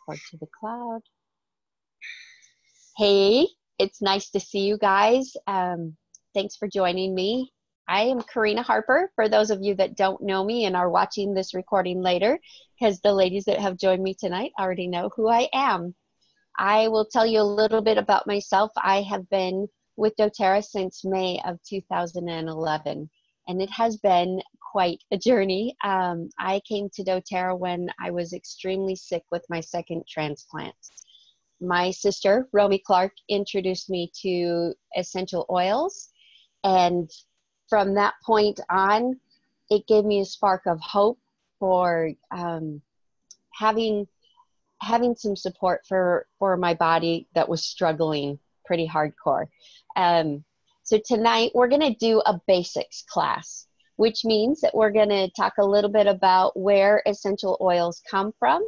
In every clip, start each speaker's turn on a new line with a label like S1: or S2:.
S1: record to the cloud. Hey, it's nice to see you guys. Thanks for joining me. I am Karina Harper, for those of you that don't know me and are watching this recording later, because the ladies that have joined me tonight already know who I am. I will tell you a little bit about myself. I have been with doTERRA since May of 2011, and it has been quite a journey. I came to doTERRA when I was extremely sick with my second transplant. My sister, Romy Clark, introduced me to essential oils, and from that point on, it gave me a spark of hope for having some support for my body that was struggling pretty hardcore. So tonight we're going to do a basics class, which means that we're going to talk a little bit about where essential oils come from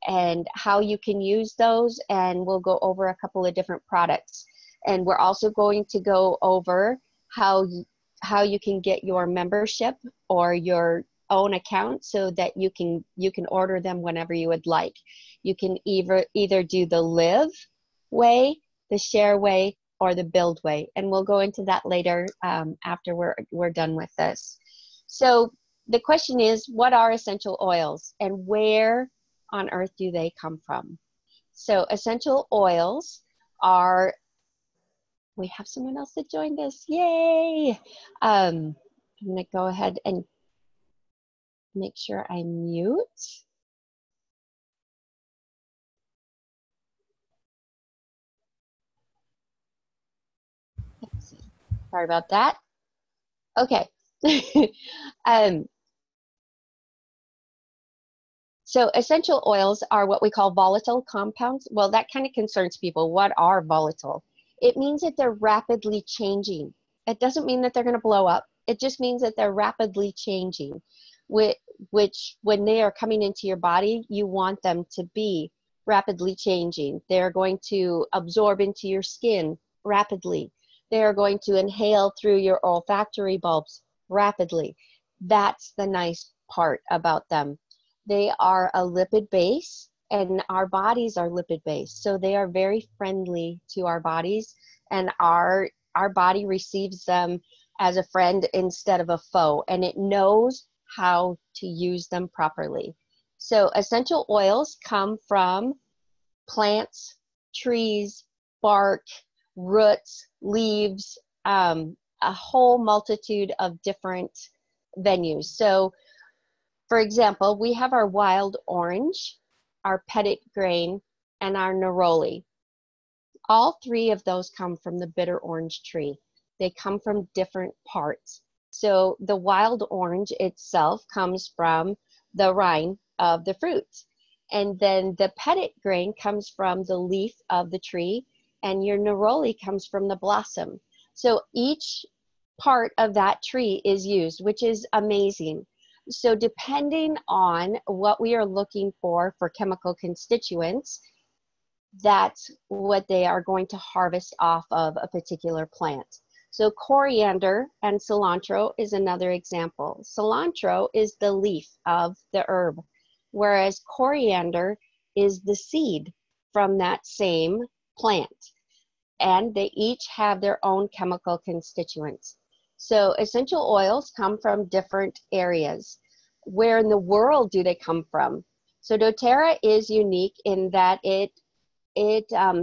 S1: and how you can use those, and we'll go over a couple of different products. And we're also going to go over how you can get your membership or your own account so that you can order them whenever you would like. You can either do the live way, the share way, or the build way, and we'll go into that later after we're done with this. So the question is, what are essential oils and where on earth do they come from? So essential oils are, we have someone else that joined us, yay! I'm gonna go ahead and make sure I mute. Sorry about that. Okay. So essential oils are what we call volatile compounds. Well, that kind of concerns people. What are volatile? It means that they're rapidly changing. It doesn't mean that they're going to blow up. It just means that they're rapidly changing, which when they are coming into your body, you want them to be rapidly changing. They're going to absorb into your skin rapidly. They are going to inhale through your olfactory bulbs rapidly. That's the nice part about them. They are a lipid base, and our bodies are lipid based. So they are very friendly to our bodies, and our body receives them as a friend instead of a foe, and it knows how to use them properly. So essential oils come from plants, trees, bark, roots, leaves, a whole multitude of different venues. So for example, we have our wild orange, our petit grain, and our neroli. All three of those come from the bitter orange tree. They come from different parts. So the wild orange itself comes from the rind of the fruit. And then the petit grain comes from the leaf of the tree, and your neroli comes from the blossom. So each part of that tree is used, which is amazing. So depending on what we are looking for chemical constituents, that's what they are going to harvest off of a particular plant. So coriander and cilantro is another example. Cilantro is the leaf of the herb, whereas coriander is the seed from that same plant. And they each have their own chemical constituents. So essential oils come from different areas. Where in the world do they come from? So doTERRA is unique in that it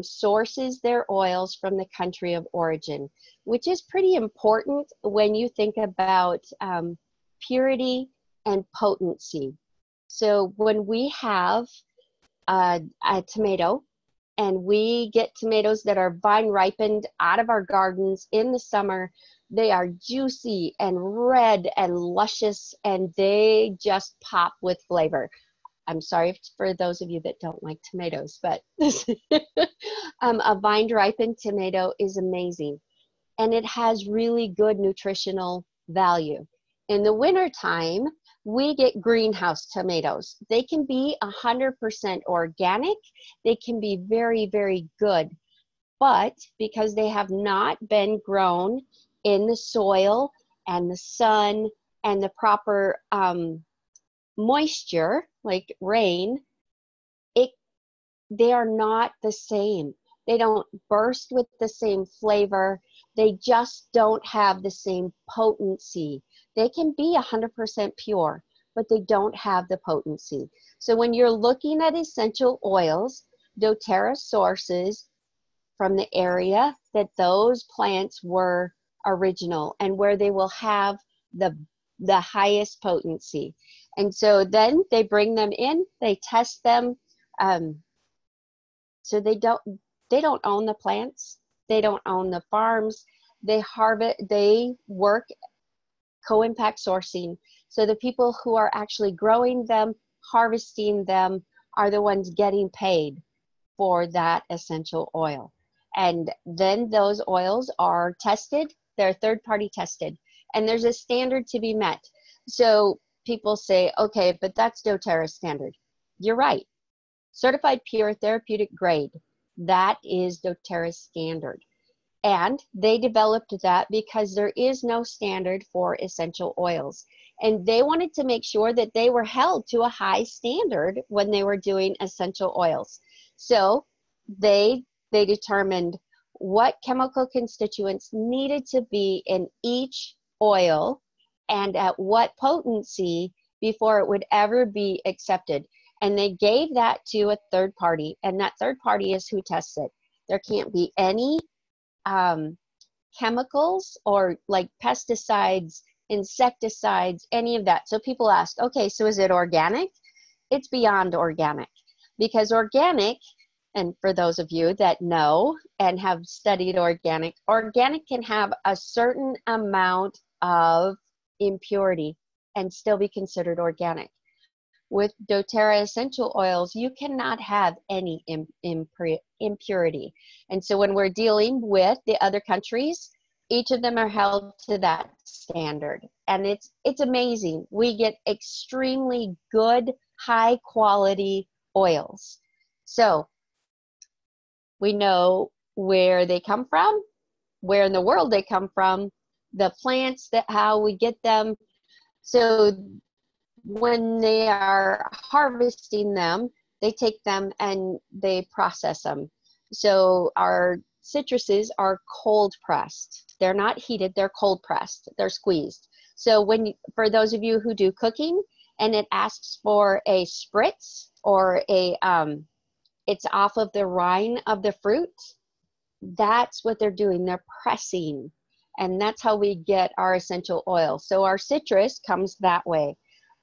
S1: sources their oils from the country of origin, which is pretty important when you think about purity and potency. So when we have a tomato, and we get tomatoes that are vine ripened out of our gardens in the summer, they are juicy and red and luscious, and they just pop with flavor. I'm sorry for those of you that don't like tomatoes, but a vine ripened tomato is amazing, and it has really good nutritional value. In the wintertime, we get greenhouse tomatoes. They can be 100% organic. They can be very, very good. But because they have not been grown in the soil and the sun and the proper moisture, like rain, they are not the same. They don't burst with the same flavor. They just don't have the same potency. They can be 100% pure, but they don't have the potency. So when you're looking at essential oils, doTERRA sources from the area that those plants were original and where they will have the highest potency. And so then they bring them in, they test them. So they don't own the plants, they don't own the farms. They harvest, they work co-impact sourcing. So the people who are actually growing them, harvesting them, are the ones getting paid for that essential oil. And then those oils are tested, they're third-party tested, and there's a standard to be met. So people say, okay, but that's doTERRA standard. You're right. Certified pure therapeutic grade, that is doTERRA standard. And they developed that because there is no standard for essential oils. And they wanted to make sure that they were held to a high standard when they were doing essential oils. So they determined what chemical constituents needed to be in each oil and at what potency before it would ever be accepted. And they gave that to a third party, and that third party is who tests it. There can't be any chemicals or like pesticides, insecticides, any of that. So people ask, okay, so is it organic? It's beyond organic, because organic, and for those of you that know and have studied organic, organic can have a certain amount of impurity and still be considered organic. With doTERRA essential oils, you cannot have any impurity. And so when we're dealing with the other countries, each of them are held to that standard. And it's amazing. We get extremely good, high quality oils. So we know where they come from, where in the world they come from, the plants, that how we get them. So when they are harvesting them, they take them and they process them. So our citruses are cold pressed. They're not heated, they're cold pressed, they're squeezed. So for those of you who do cooking and it asks for a spritz or it's off of the rind of the fruit, that's what they're doing, they're pressing. And that's how we get our essential oil. So our citrus comes that way.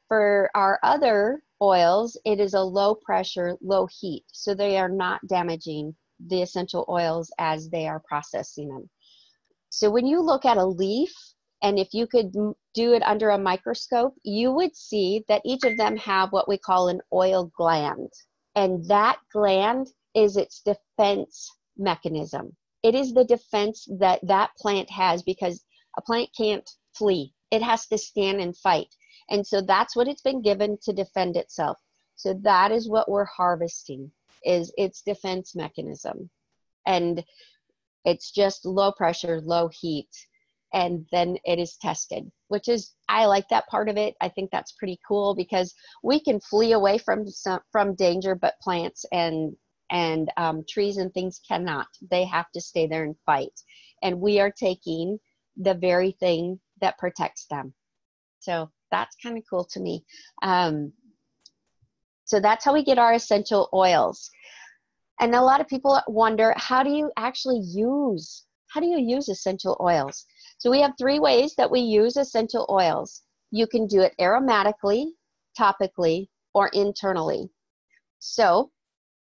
S1: For our other oils, it is a low pressure, low heat. So they are not damaging the essential oils as they are processing them. So when you look at a leaf, and if you could do it under a microscope, you would see that each of them have what we call an oil gland. And that gland is its defense mechanism. It is the defense that that plant has, because a plant can't flee. It has to stand and fight. And so that's what it's been given to defend itself. So that is what we're harvesting, is its defense mechanism. And it's just low pressure, low heat, and then it is tested, which is, I like that part of it. I think that's pretty cool, because we can flee away from danger, but plants and trees and things cannot. They have to stay there and fight. And we are taking the very thing that protects them. So that's kind of cool to me. So that's how we get our essential oils. And a lot of people wonder, how do you use essential oils? So we have 3 ways that we use essential oils. You can do it aromatically, topically, or internally. So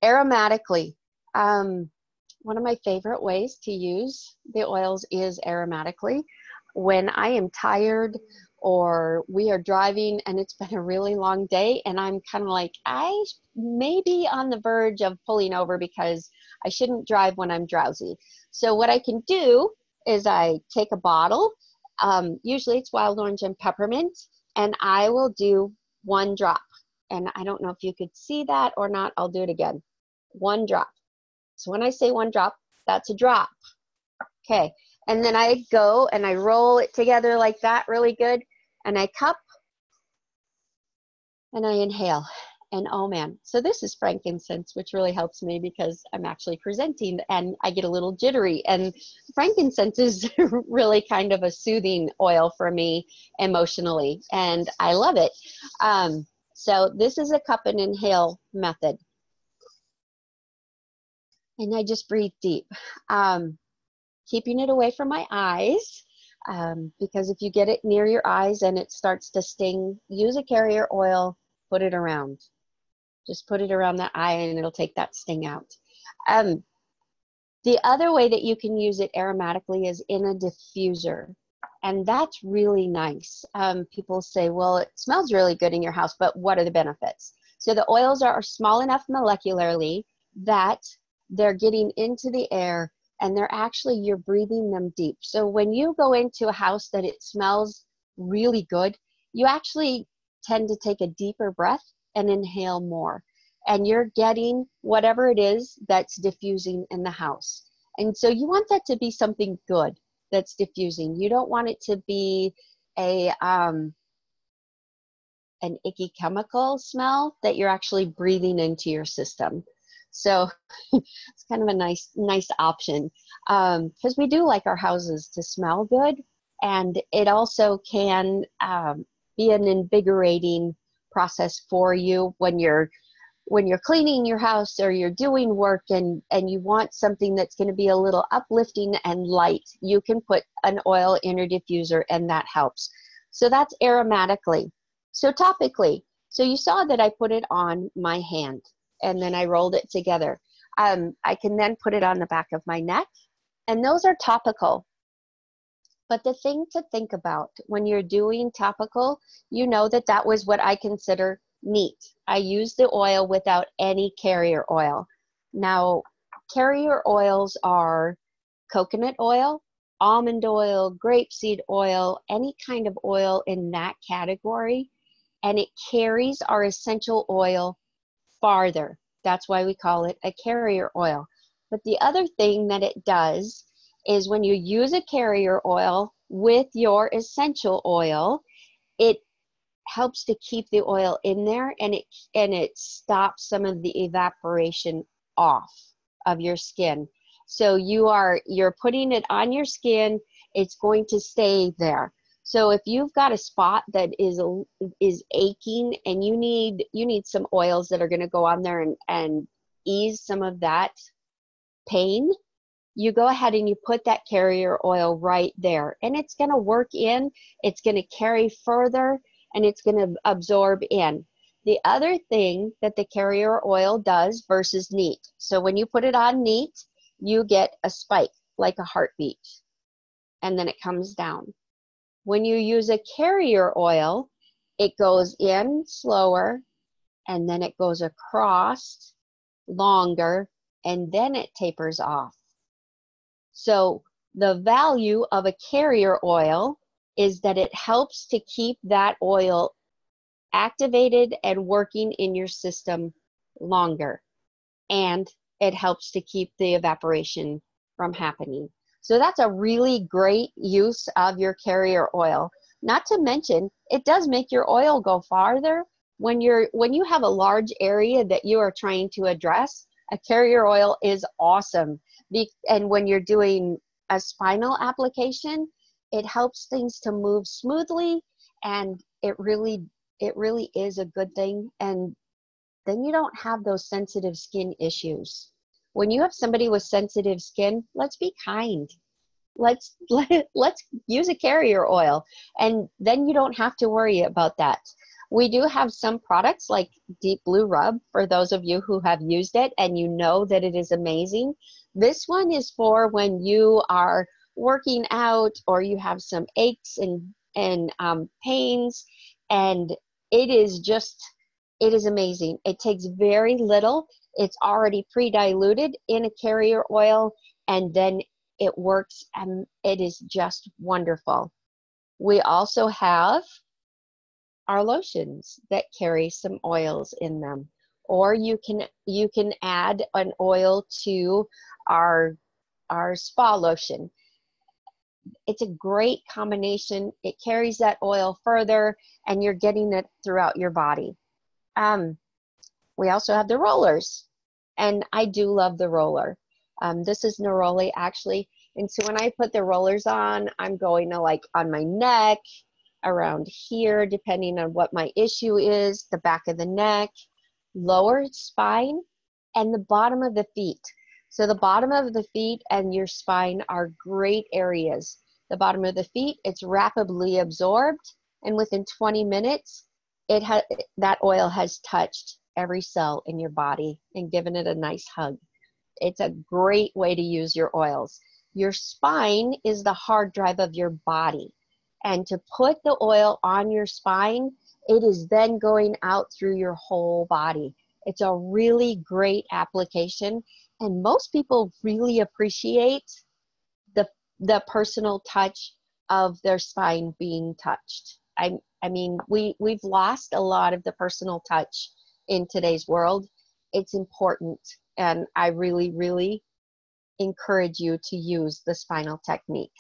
S1: aromatically, one of my favorite ways to use the oils is aromatically. When I am tired, or we are driving and it's been a really long day and I'm kind of like, I may be on the verge of pulling over because I shouldn't drive when I'm drowsy. So what I can do is I take a bottle, usually it's wild orange and peppermint, and I will do 1 drop. And I don't know if you could see that or not. I'll do it again. 1 drop. So when I say 1 drop, that's a drop. Okay. And then I go and I roll it together like that really good. And I cup and I inhale. And oh man, so this is frankincense, which really helps me because I'm actually presenting and I get a little jittery. And frankincense is really kind of a soothing oil for me emotionally, and I love it. So this is a cup and inhale method. And I just breathe deep, keeping it away from my eyes. Because if you get it near your eyes and it starts to sting, use a carrier oil, put it around. Just put it around the eye and it'll take that sting out. The other way that you can use it aromatically is in a diffuser. And that's really nice. People say, well, it smells really good in your house, but what are the benefits? So the oils are small enough molecularly that they're getting into the air and they're actually, you're breathing them deep. So when you go into a house that it smells really good, you actually tend to take a deeper breath and inhale more. And you're getting whatever it is that's diffusing in the house. And so you want that to be something good that's diffusing. You don't want it to be an icky chemical smell that you're actually breathing into your system. So it's kind of a nice option, because we do like our houses to smell good, and it also can be an invigorating process for you when you're cleaning your house or you're doing work and you want something that's going to be a little uplifting and light. You can put an oil in your diffuser and that helps. So that's aromatically. So topically, so you saw that I put it on my hand and then I rolled it together. I can then put it on the back of my neck, and those are topical. But the thing to think about when you're doing topical, you know that was what I consider neat. I use the oil without any carrier oil. Now, carrier oils are coconut oil, almond oil, grapeseed oil, any kind of oil in that category, and it carries our essential oil farther. That's why we call it a carrier oil. But the other thing that it does is when you use a carrier oil with your essential oil, it helps to keep the oil in there, and it stops some of the evaporation off of your skin. So you're putting it on your skin, it's going to stay there. So if you've got a spot that is aching and you need some oils that are going to go on there and ease some of that pain, you go ahead and you put that carrier oil right there, and it's going to work in, it's going to carry further, and it's going to absorb in. The other thing that the carrier oil does versus neat, so when you put it on neat, you get a spike like a heartbeat, and then it comes down. When you use a carrier oil, it goes in slower, and then it goes across longer, and then it tapers off. So the value of a carrier oil is that it helps to keep that oil activated and working in your system longer, and it helps to keep the evaporation from happening. So that's a really great use of your carrier oil. Not to mention, it does make your oil go farther. When you have a large area that you are trying to address, a carrier oil is awesome. And when you're doing a spinal application, it helps things to move smoothly, and it really is a good thing. And then you don't have those sensitive skin issues. When you have somebody with sensitive skin, let's be kind. Let's use a carrier oil, and then you don't have to worry about that. We do have some products like Deep Blue Rub for those of you who have used it and you know that it is amazing. This one is for when you are working out or you have some aches and pains, and it is amazing. It takes very little. It's already pre-diluted in a carrier oil, and then it works, and it is just wonderful. We also have our lotions that carry some oils in them, or you can add an oil to our spa lotion. It's a great combination. It carries that oil further, and you're getting it throughout your body. We also have the rollers, and I do love the roller. This is neroli actually, and so when I put the rollers on, I'm going to like on my neck, around here, depending on what my issue is, the back of the neck, lower spine, and the bottom of the feet. So the bottom of the feet and your spine are great areas. The bottom of the feet, it's rapidly absorbed, and within 20 minutes, that oil has touched every cell in your body and given it a nice hug. It's a great way to use your oils. Your spine is the hard drive of your body. And to put the oil on your spine, it is then going out through your whole body. It's a really great application. And most people really appreciate the personal touch of their spine being touched. I mean, we've lost a lot of the personal touch in today's world. It's important, and I really, really encourage you to use the spinal technique.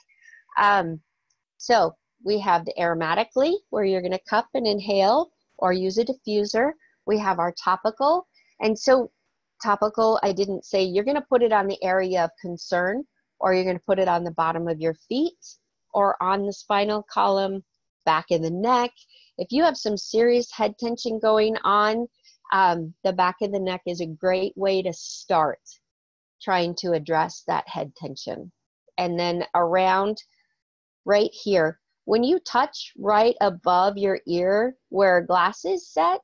S1: So we have the aromatically, where you're going to cup and inhale or use a diffuser. We have our topical, and so topical, I didn't say you're going to put it on the area of concern, or you're going to put it on the bottom of your feet, or on the spinal column, back in the neck. If you have some serious head tension going on, the back of the neck is a great way to start trying to address that head tension. And then around right here, when you touch right above your ear where glass is set,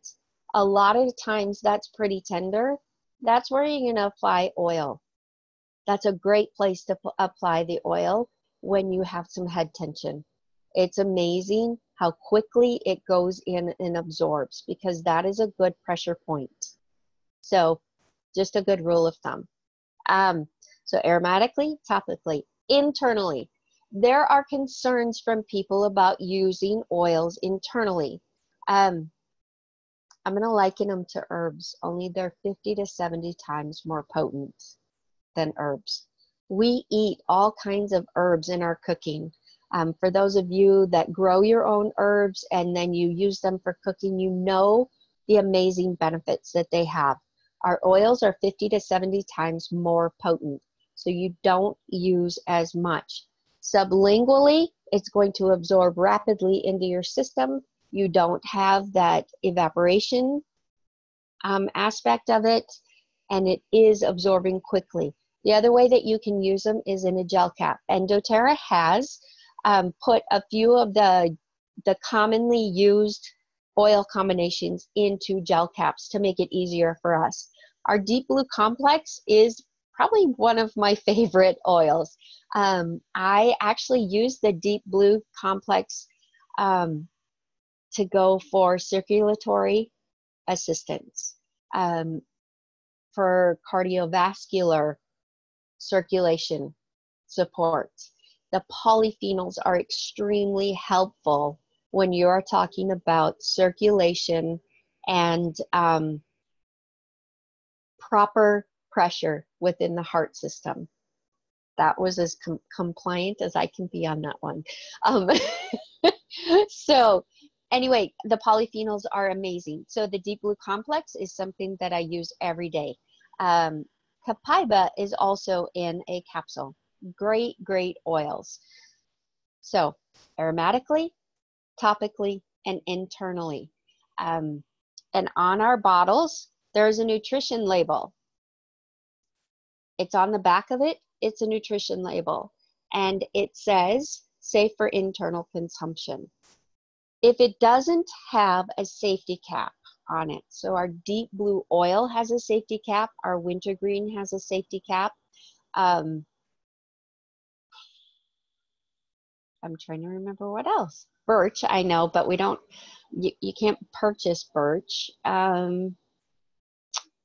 S1: a lot of times that's pretty tender. That's where you're going to apply oil. That's a great place to apply the oil when you have some head tension. It's amazing how quickly it goes in and absorbs, because that is a good pressure point. So just a good rule of thumb. So aromatically, topically, internally. There are concerns from people about using oils internally. I'm going to liken them to herbs, only they're 50 to 70 times more potent than herbs. We eat all kinds of herbs in our cooking. For those of you that grow your own herbs and then you use them for cooking, you know the amazing benefits that they have. Our oils are 50 to 70 times more potent, so you don't use as much. Sublingually, it's going to absorb rapidly into your system. You don't have that evaporation aspect of it, and it is absorbing quickly. The other way that you can use them is in a gel cap. And doTERRA has put a few of the commonly used oil combinations into gel caps to make it easier for us. Our Deep Blue Complex is probably one of my favorite oils. I actually use the Deep Blue Complex to go for circulatory assistance, for cardiovascular circulation support. The polyphenols are extremely helpful when you're talking about circulation and proper pressure within the heart system. That was as compliant as I can be on that one. So anyway, the polyphenols are amazing. So the Deep Blue Complex is something that I use every day. Copaiba is also in a capsule. Great, great oils. So aromatically, topically, and internally. And on our bottles, there's a nutrition label. It's on the back of it. It's a nutrition label. And it says, safe for internal consumption. If it doesn't have a safety cap on it, so our Deep Blue oil has a safety cap, our wintergreen has a safety cap. I'm trying to remember what else. Birch, I know, but we don't, you can't purchase birch. I'm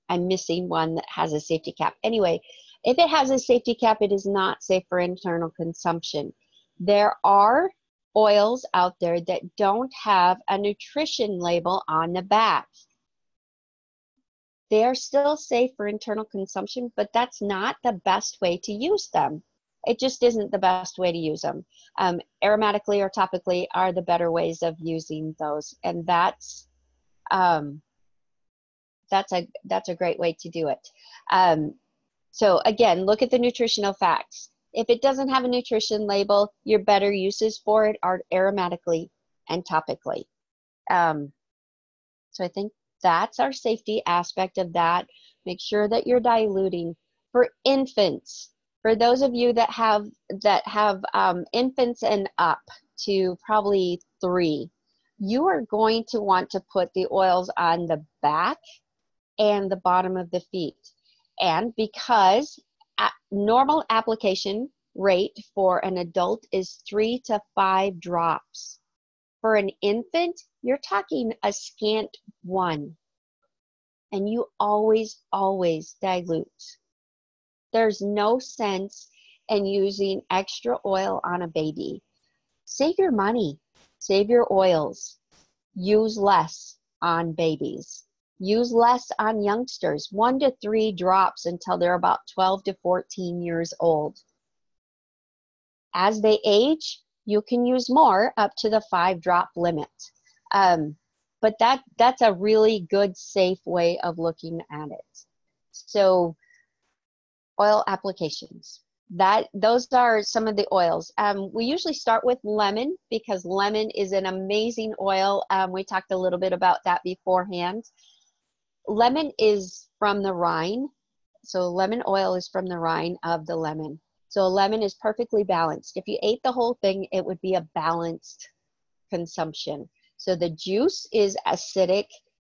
S1: missing one that has a safety cap. Anyway, if it has a safety cap, it is not safe for internal consumption. There are oils out there that don't have a nutrition label on the back. They are still safe for internal consumption, but that's not the best way to use them. It just isn't the best way to use them. Aromatically or topically are the better ways of using those, and that's that's a great way to do it. So again, look at the nutritional facts. If it doesn't have a nutrition label, your better uses for it are aromatically and topically. So I think that's our safety aspect of that. Make sure that you're diluting. For infants, for those of you that have infants and up to probably 3, you are going to want to put the oils on the back and the bottom of the feet. And because normal application rate for an adult is 3 to 5 drops. For an infant, you're talking a scant 1. And you always, always dilute. There's no sense in using extra oil on a baby. Save your money. Save your oils. Use less on babies. Use less on youngsters. 1 to 3 drops until they're about 12 to 14 years old. As they age, you can use more up to the 5 drop limit. But that's a really good, safe way of looking at it. So oil applications. Those are some of the oils. We usually start with lemon because lemon is an amazing oil. We talked a little bit about that beforehand. Lemon is from the rind. So lemon oil is from the rind of the lemon. So lemon is perfectly balanced. If you ate the whole thing, it would be a balanced consumption. So the juice is acidic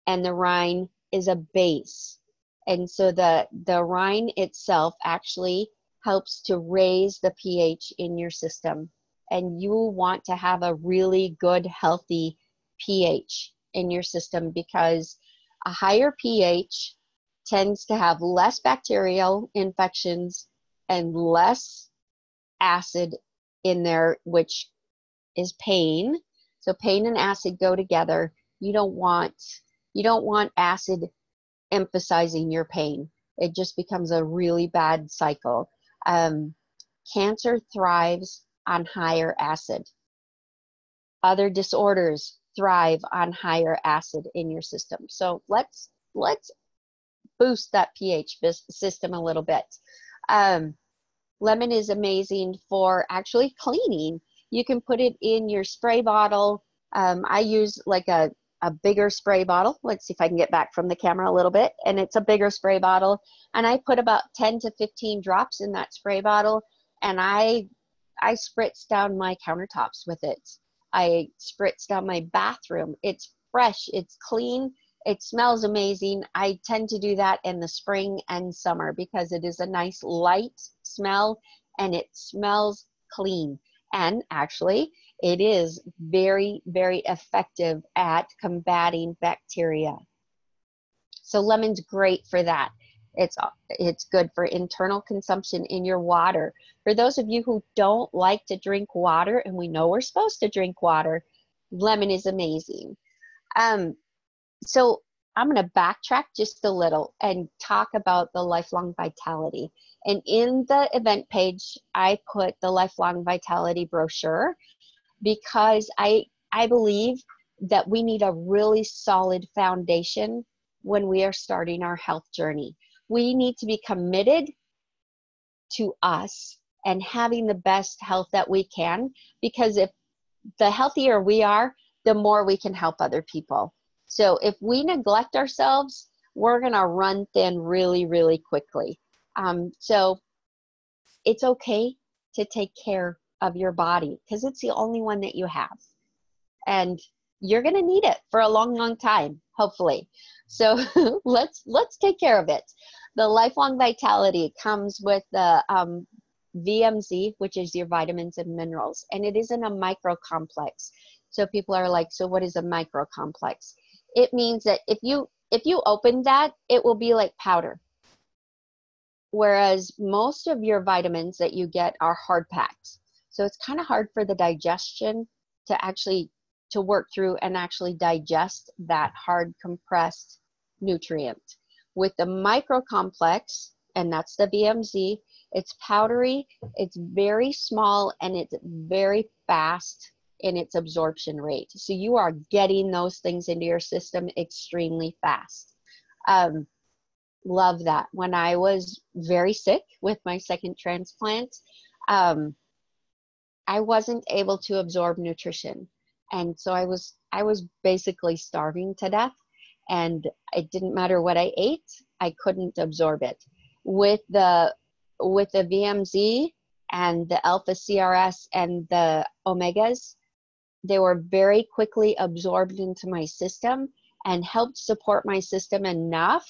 S1: and the rind is a base. And so the rind itself actually helps to raise the pH in your system. And you want to have a really good, healthy pH in your system because a higher pH tends to have less bacterial infections and less acid in there, which is pain. So pain and acid go together. You don't want acid emphasizing your pain. It just becomes a really bad cycle. Cancer thrives on higher acid. Other disorders thrive on higher acid in your system. So let's boost that pH system a little bit. Lemon is amazing for actually cleaning. You can put it in your spray bottle. I use like a bigger spray bottle. Let's see if I can get back from the camera a little bit. And it's a bigger spray bottle. And I put about 10 to 15 drops in that spray bottle. And I spritz down my countertops with it. I spritz down my bathroom. It's fresh. It's clean. It smells amazing. I tend to do that in the spring and summer because it is a nice light smell and it smells clean. And actually, it is very, very effective at combating bacteria. So lemon's great for that. It's good for internal consumption in your water. For those of you who don't like to drink water, and we know we're supposed to drink water, lemon is amazing. So I'm going to backtrack just a little and talk about the Lifelong Vitality. And in the event page, I put the Lifelong Vitality brochure because I believe that we need a really solid foundation when we are starting our health journey. We need to be committed to us and having the best health that we can, because if the healthier we are, the more we can help other people. So if we neglect ourselves, we're going to run thin really, really quickly. So it's okay to take care of your body because it's the only one that you have. And you're going to need it for a long, long time, hopefully. So let's take care of it. The Lifelong Vitality comes with the VMZ, which is your vitamins and minerals, and it isn't a micro complex. So people are like, so what is a micro complex? It means that if you open that, it will be like powder. Whereas most of your vitamins that you get are hard packed. So it's kind of hard for the digestion to work through and actually digest that hard compressed nutrient. With the micro complex, and that's the VMZ, it's powdery, it's very small, and it's very fast in its absorption rate. So you are getting those things into your system extremely fast. Um, love that. When I was very sick with my second transplant, um, I wasn't able to absorb nutrition. And so I was basically starving to death, and it didn't matter what I ate, I couldn't absorb it. With the VMZ and the Alpha CRS and the Omegas, they were very quickly absorbed into my system and helped support my system enough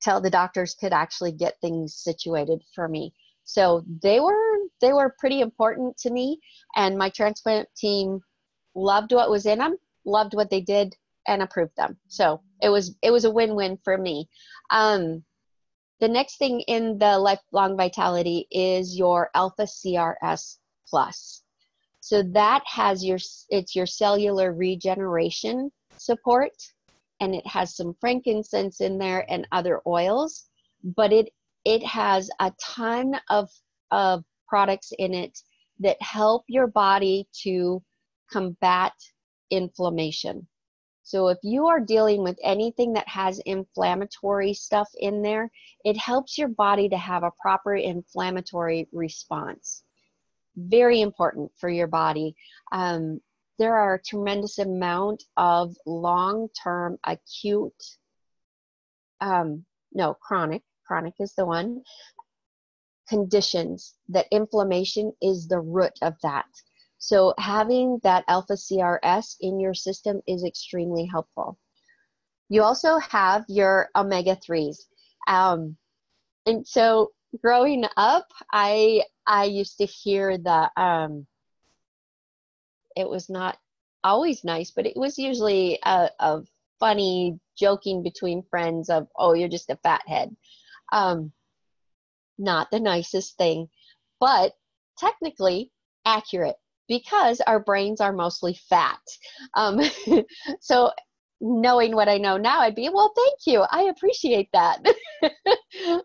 S1: till the doctors could actually get things situated for me. So they were pretty important to me, and my transplant team loved what was in them, loved what they did, and approved them. So it was a win-win for me. The next thing in the lifelong vitality is your Alpha CRS plus. So that has it's your cellular regeneration support, and it has some frankincense in there and other oils, but it has a ton of products in it that help your body to combat inflammation. So if you are dealing with anything that has inflammatory stuff in there, it helps your body to have a proper inflammatory response. Very important for your body. There are a tremendous amount of long-term acute, chronic is the one, conditions that inflammation is the root of that. So having that Alpha CRS in your system is extremely helpful. You also have your omega-3s. And so growing up, I used to hear it was not always nice, but it was usually a funny joking between friends of, oh, you're just a fathead. Not the nicest thing, but technically accurate because our brains are mostly fat. Um, so knowing what I know now, I'd be, well, thank you. I appreciate that.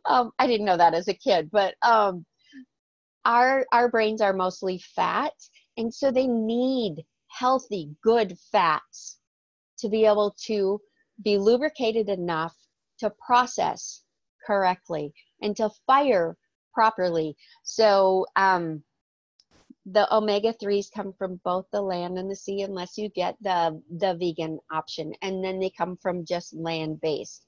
S1: I didn't know that as a kid, but our brains are mostly fat, and so they need healthy, good fats to be able to be lubricated enough to process correctly and to fire properly. So the omega-3s come from both the land and the sea, unless you get the vegan option, and then they come from just land-based.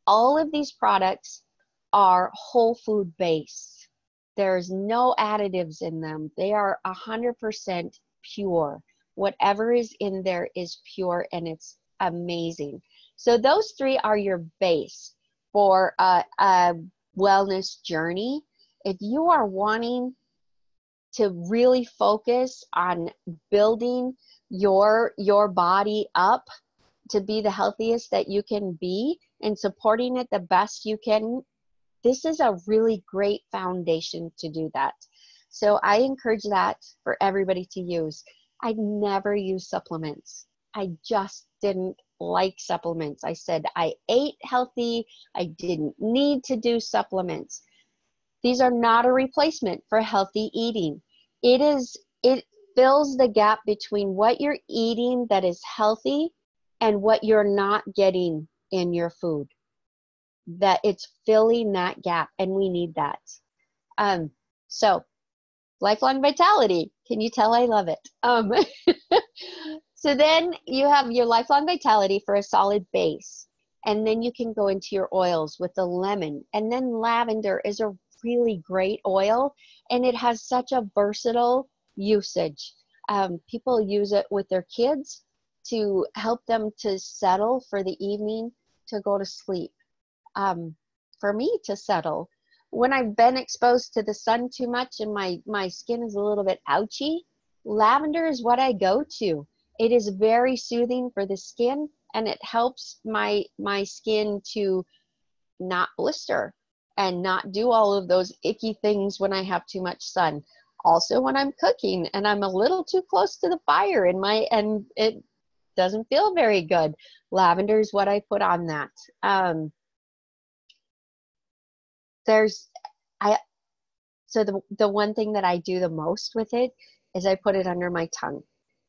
S1: All of these products are whole food based. There's no additives in them. They are 100% pure. Whatever is in there is pure, and it's amazing. So those three are your base for a wellness journey. If you are wanting to really focus on building your body up to be the healthiest that you can be and supporting it the best you can, this is a really great foundation to do that. So I encourage that for everybody to use. I never use supplements. I just didn't like supplements. I said I ate healthy. I didn't need to do supplements. These are not a replacement for healthy eating. It fills the gap between what you're eating that is healthy and what you're not getting in your food. That it's filling that gap, and we need that. So lifelong vitality. Can you tell I love it? So then you have your lifelong vitality for a solid base, and then you can go into your oils with the lemon, and then lavender is a really great oil, and it has such a versatile usage. People use it with their kids to help them to settle for the evening to go to sleep. For me to settle, when I've been exposed to the sun too much and my skin is a little bit ouchy, lavender is what I go to. It is very soothing for the skin, and it helps my skin to not blister and not do all of those icky things when I have too much sun. Also, when I'm cooking and I'm a little too close to the fire and it doesn't feel very good, lavender is what I put on that. So the one thing that I do the most with it is I put it under my tongue.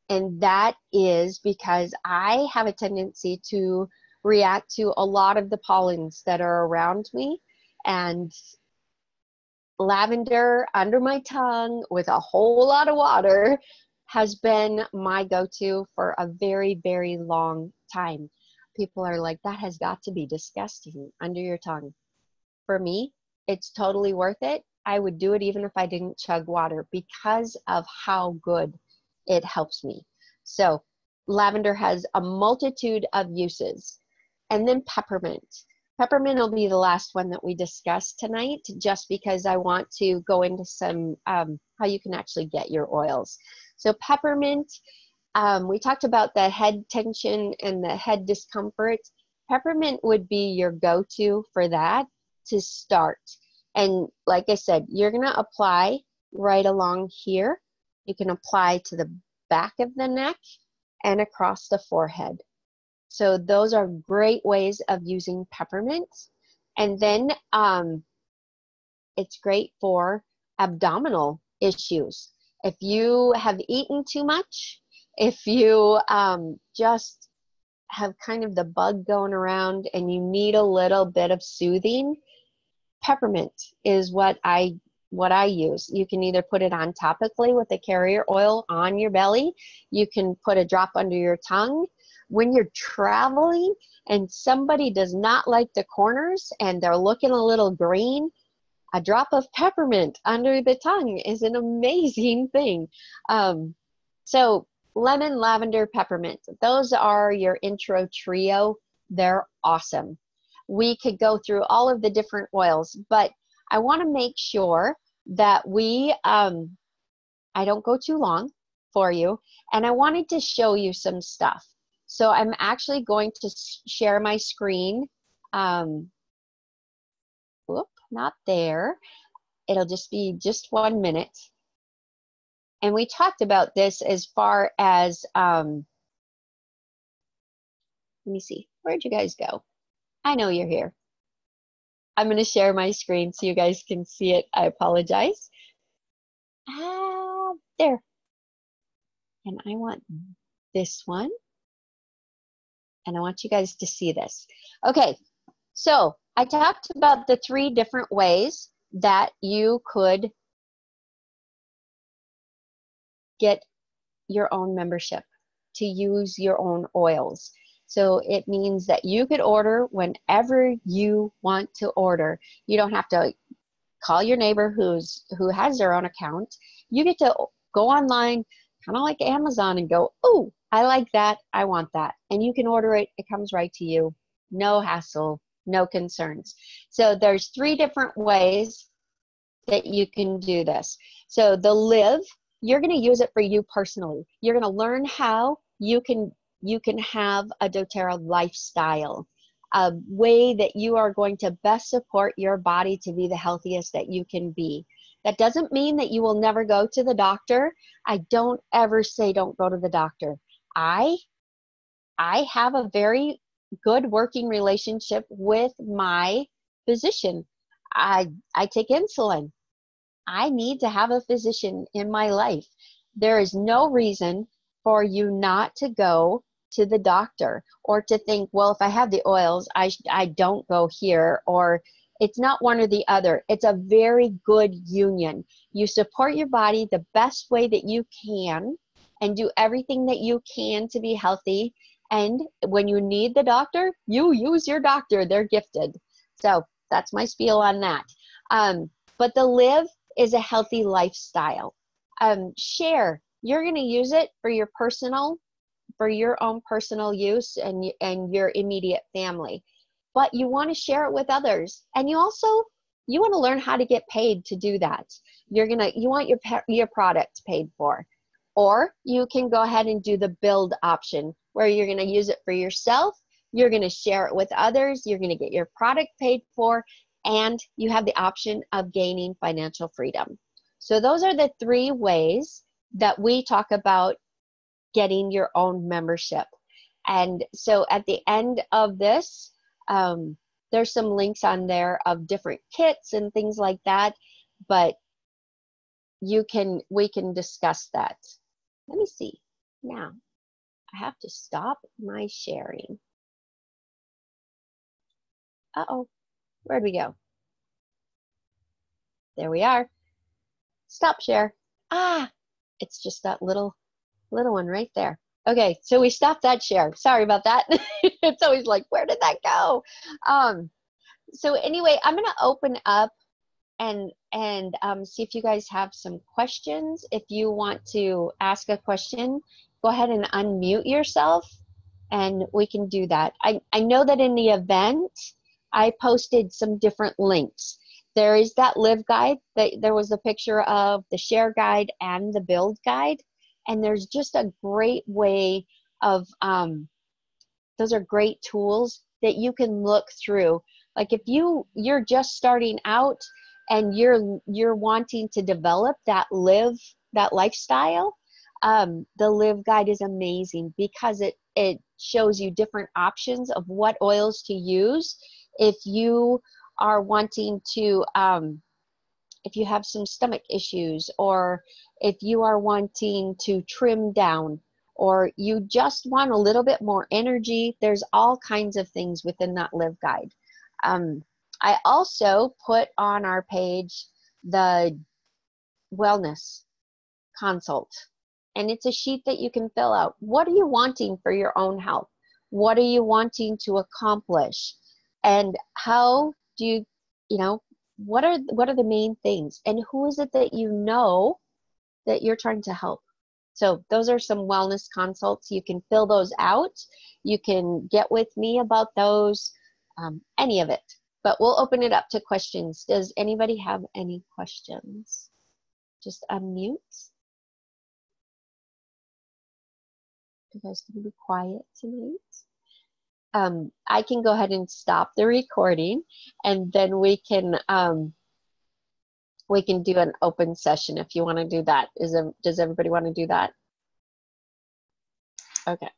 S1: And that is because I have a tendency to react to a lot of the pollens that are around me. And lavender under my tongue with a whole lot of water has been my go-to for a very, very long time. People are like, that has got to be disgusting under your tongue. For me, it's totally worth it. I would do it even if I didn't chug water because of how good it helps me. So lavender has a multitude of uses. And then peppermint. Peppermint will be the last one that we discuss tonight, just because I want to go into some how you can actually get your oils. So peppermint, we talked about the head tension and the head discomfort. Peppermint would be your go-to for that to start. And like I said, you're going to apply right along here. You can apply to the back of the neck and across the forehead. So those are great ways of using peppermint. And then it's great for abdominal issues. If you have eaten too much, if you just have kind of the bug going around and you need a little bit of soothing, peppermint is what I use. You can either put it on topically with a carrier oil on your belly. You can put a drop under your tongue. When you're traveling and somebody does not like the corners and they're looking a little green, a drop of peppermint under the tongue is an amazing thing. So lemon, lavender, peppermint, those are your intro trio. They're awesome. We could go through all of the different oils, but I want to make sure that we, I don't go too long for you, and I wanted to show you some stuff. So I'm actually going to share my screen. Whoop, not there. It'll just be just 1 minute. And we talked about this as far as, let me see, where'd you guys go? I know you're here. I'm going to share my screen so you guys can see it. I apologize. There. And I want this one. And I want you guys to see this. Okay, so I talked about the 3 different ways that you could get your own membership to use your own oils. So it means that you could order whenever you want to order. You don't have to call your neighbor who has their own account. You get to go online, kind of like Amazon, and go, oh, I like that, I want that. And you can order it, it comes right to you. No hassle, no concerns. So there's 3 different ways that you can do this. So the Live, you're going to use it for you personally. You're going to learn how you can have a doTERRA lifestyle, a way that you are going to best support your body to be the healthiest that you can be. That doesn't mean that you will never go to the doctor. I don't ever say don't go to the doctor. I have a very good working relationship with my physician. I take insulin. I need to have a physician in my life. There is no reason for you not to go to the doctor or to think, well, if I have the oils, I don't go here, or it's not one or the other. It's a very good union. You support your body the best way that you can and do everything that you can to be healthy. And when you need the doctor, you use your doctor. They're gifted. So that's my spiel on that. But the Live is a healthy lifestyle. Share. You're going to use it for your own personal use and your immediate family. But you want to share it with others. And you want to learn how to get paid to do that. You want your product paid for. Or you can go ahead and do the build option, where you're going to use it for yourself, you're going to share it with others, you're going to get your product paid for, and you have the option of gaining financial freedom. So those are the 3 ways that we talk about getting your own membership. And so at the end of this, there's some links on there of different kits and things like that, but we can discuss that. Let me see. Now, I have to stop my sharing. Uh-oh, where'd we go? There we are. Stop share. Ah, it's just that little one right there. Okay, so we stopped that share. Sorry about that. It's always like, where did that go? So anyway, I'm gonna open up and see if you guys have some questions. If you want to ask a question, go ahead and unmute yourself and we can do that. I know that in the event, I posted some different links. There is that live guide, there was a picture of the share guide and the build guide. And there's just a great way of, those are great tools that you can look through. Like if you're just starting out and you're wanting to develop that lifestyle, the live guide is amazing because it shows you different options of what oils to use if you are wanting to, if you have some stomach issues, or if you are wanting to trim down, or you just want a little bit more energy. There's all kinds of things within that live guide. I also put on our page the wellness consult, and it's a sheet that you can fill out. What are you wanting for your own health? What are you wanting to accomplish? And how do you know, what are the main things, and who is it that you know that you're trying to help? So those are some wellness consults. You can fill those out. You can get with me about those, any of it. But we'll open it up to questions. Does anybody have any questions? Just unmute. You guys can be quiet tonight. I can go ahead and stop the recording, and then we can do an open session if you want to do that. Does everybody want to do that? Okay.